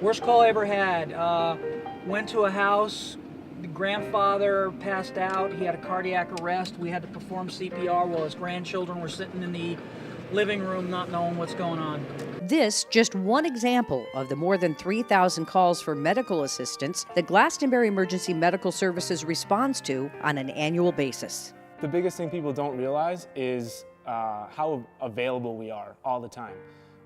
Worst call I ever had. Went to a house. The grandfather passed out. He had a cardiac arrest. We had to perform CPR while his grandchildren were sitting in the living room not knowing what's going on. This just one example of the more than 3,000 calls for medical assistance that Glastonbury Emergency Medical Services responds to on an annual basis. The biggest thing people don't realize is how available we are all the time.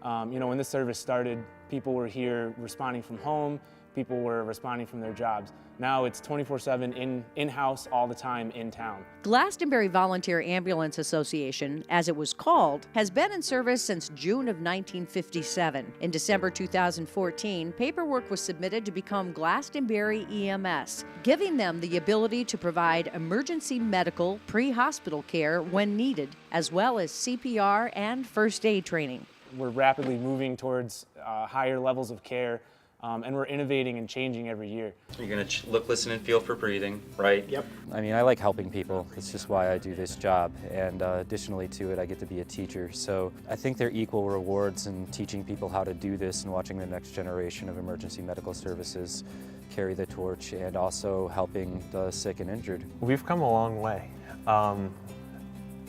When this service started, people were here responding from home, people were responding from their jobs. Now it's 24/7 in-house all the time in town. Glastonbury Volunteer Ambulance Association, as it was called, has been in service since June of 1957. In December 2014, paperwork was submitted to become Glastonbury EMS, giving them the ability to provide emergency medical pre-hospital care when needed, as well as CPR and first aid training. We're rapidly moving towards higher levels of care, and we're innovating and changing every year. You're going to look, listen, and feel for breathing, right? Yep. I mean, I like helping people. It's just why I do this job. And additionally to it, I get to be a teacher. So I think they're equal rewards in teaching people how to do this and watching the next generation of emergency medical services carry the torch, and also helping the sick and injured. We've come a long way.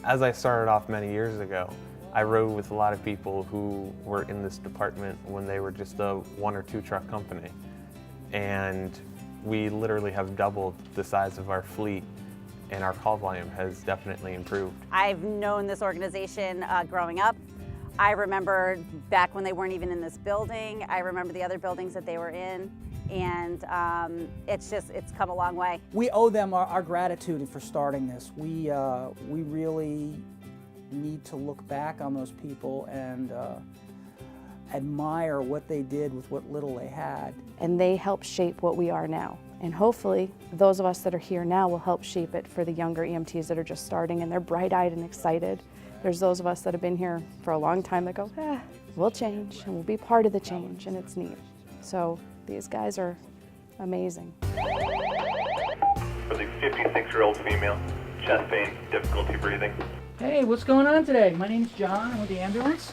As I started off many years ago, I rode with a lot of people who were in this department when they were just a 1 or 2 truck company. And we literally have doubled the size of our fleet, and our call volume has definitely improved. I've known this organization growing up. I remember back when they weren't even in this building. I remember the other buildings that they were in. And it's come a long way. We owe them our gratitude for starting this. We really need to look back on those people and admire what they did with what little they had. And they helped shape what we are now. And hopefully, those of us that are here now will help shape it for the younger EMTs that are just starting, and they're bright-eyed and excited. There's those of us that have been here for a long time that go, we'll change, and we'll be part of the change, and it's neat. So these guys are amazing. For the 56-year-old female, chest pain, difficulty breathing. Hey, what's going on today? My name's John. I'm with the ambulance.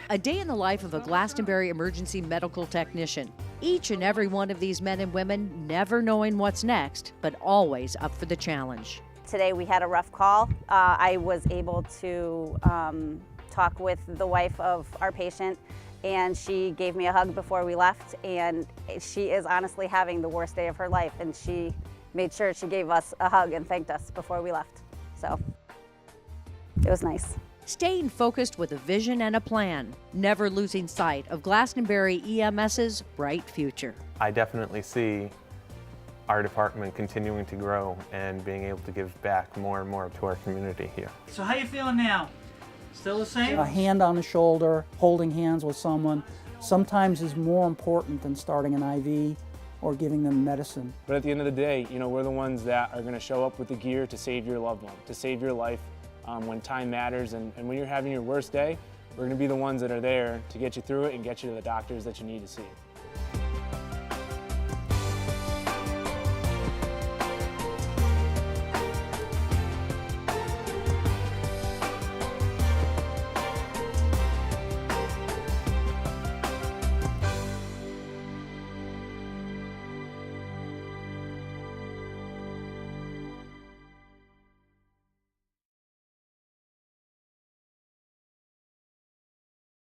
A day in the life of a Glastonbury emergency medical technician. Each and every one of these men and women never knowing what's next, but always up for the challenge. Today we had a rough call. I was able to talk with the wife of our patient, and she gave me a hug before we left, and she is honestly having the worst day of her life, and she made sure she gave us a hug and thanked us before we left. So it was nice. Staying focused with a vision and a plan, never losing sight of Glastonbury EMS's bright future. I definitely see our department continuing to grow and being able to give back more and more to our community here. So how you feeling now? Still the same? A hand on the shoulder, holding hands with someone, sometimes is more important than starting an IV or giving them medicine. But at the end of the day, we're the ones that are going to show up with the gear to save your loved one, to save your life when time matters. And when you're having your worst day, we're going to be the ones that are there to get you through it and get you to the doctors that you need to see.